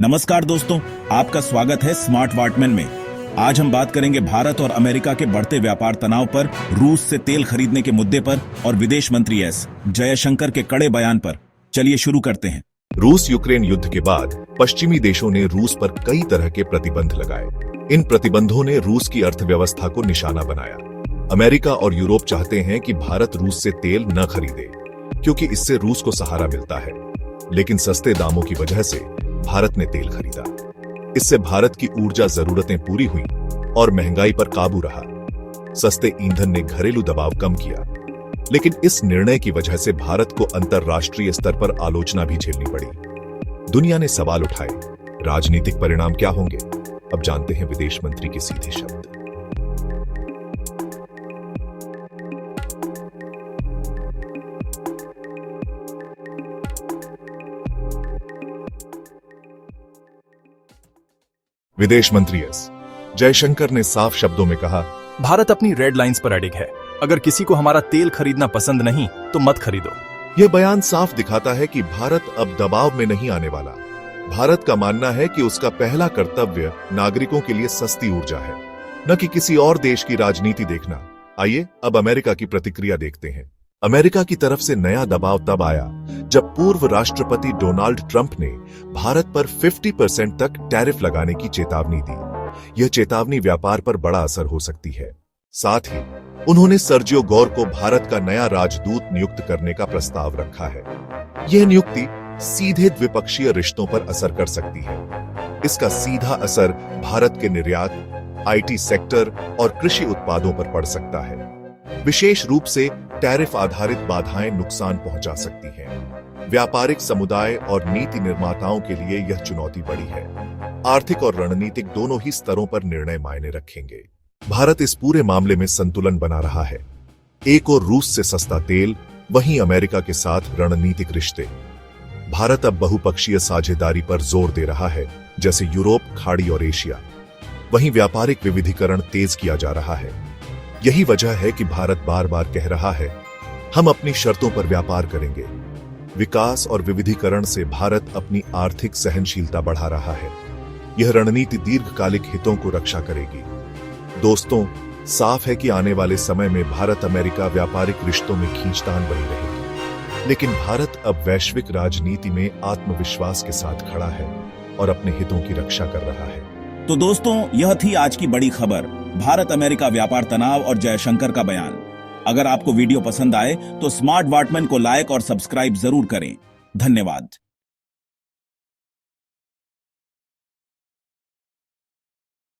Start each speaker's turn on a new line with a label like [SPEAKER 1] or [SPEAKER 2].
[SPEAKER 1] नमस्कार दोस्तों, आपका स्वागत है स्मार्ट वाटमैन में। आज हम बात करेंगे भारत और अमेरिका के बढ़ते व्यापार तनाव पर, रूस से तेल खरीदने के मुद्दे पर और विदेश मंत्री एस जयशंकर के कड़े बयान पर। चलिए शुरू करते हैं।
[SPEAKER 2] रूस यूक्रेन युद्ध के बाद पश्चिमी देशों ने रूस पर कई तरह के प्रतिबंध लगाए। इन प्रतिबंधों ने रूस की अर्थव्यवस्था को निशाना बनाया। अमेरिका और यूरोप चाहते हैं कि भारत रूस से तेल न खरीदे, क्योंकि इससे रूस को सहारा मिलता है। लेकिन सस्ते दामों की वजह से भारत ने तेल खरीदा। इससे भारत की ऊर्जा जरूरतें पूरी हुई और महंगाई पर काबू रहा। सस्ते ईंधन ने घरेलू दबाव कम किया, लेकिन इस निर्णय की वजह से भारत को अंतर्राष्ट्रीय स्तर पर आलोचना भी झेलनी पड़ी। दुनिया ने सवाल उठाए, राजनीतिक परिणाम क्या होंगे? अब जानते हैं विदेश मंत्री के सीधे शब्द। विदेश मंत्री एस जयशंकर ने साफ शब्दों में कहा,
[SPEAKER 3] भारत अपनी रेड लाइंस पर अडिग है। अगर किसी को हमारा तेल खरीदना पसंद नहीं तो मत खरीदो।
[SPEAKER 2] यह बयान साफ दिखाता है कि भारत अब दबाव में नहीं आने वाला। भारत का मानना है कि उसका पहला कर्तव्य नागरिकों के लिए सस्ती ऊर्जा है, न कि किसी और देश की राजनीति देखना। आइए अब अमेरिका की प्रतिक्रिया देखते हैं। अमेरिका की तरफ से नया दबाव तब आया जब पूर्व राष्ट्रपति डोनाल्ड ट्रंप ने भारत पर 50% तक टैरिफ लगाने की चेतावनी दी। यह चेतावनी व्यापार पर बड़ा असर हो सकती है। साथ ही उन्होंने सर्जियो गौर को भारत का नया राजदूत नियुक्त करने का प्रस्ताव रखा है। यह नियुक्ति सीधे द्विपक्षीय रिश्तों पर असर कर सकती है। इसका सीधा असर भारत के निर्यात, आईटी सेक्टर और कृषि उत्पादों पर पड़ सकता है। विशेष रूप से टैरिफ आधारित बाधाएं नुकसान पहुंचा सकती हैं। व्यापारिक समुदाय और नीति निर्माताओं के लिए यह चुनौती बड़ी है। आर्थिक और रणनीतिक दोनों ही स्तरों पर निर्णय मायने रखेंगे। भारत इस पूरे मामले में संतुलन बना रहा है। एक और रूस से सस्ता तेल, वहीं अमेरिका के साथ रणनीतिक रिश्ते। भारत अब बहुपक्षीय साझेदारी पर जोर दे रहा है, जैसे यूरोप, खाड़ी और एशिया। वहीं व्यापारिक विविधीकरण तेज किया जा रहा है। यही वजह है कि भारत बार बार कह रहा है, हम अपनी शर्तों पर व्यापार करेंगे। विकास और विविधीकरण से भारत अपनी आर्थिक सहनशीलता बढ़ा रहा है। यह रणनीति दीर्घकालिक हितों को रक्षा करेगी। दोस्तों, साफ है कि आने वाले समय में भारत अमेरिका व्यापारिक रिश्तों में खींचतान बनी रहेगी। लेकिन भारत अब वैश्विक राजनीति में आत्मविश्वास के साथ खड़ा है और अपने हितों की रक्षा कर रहा है।
[SPEAKER 1] तो दोस्तों, यह थी आज की बड़ी खबर, भारत अमेरिका व्यापार तनाव और जयशंकर का बयान। अगर आपको वीडियो पसंद आए तो स्मार्ट वाटमैन को लाइक और सब्सक्राइब जरूर करें। धन्यवाद।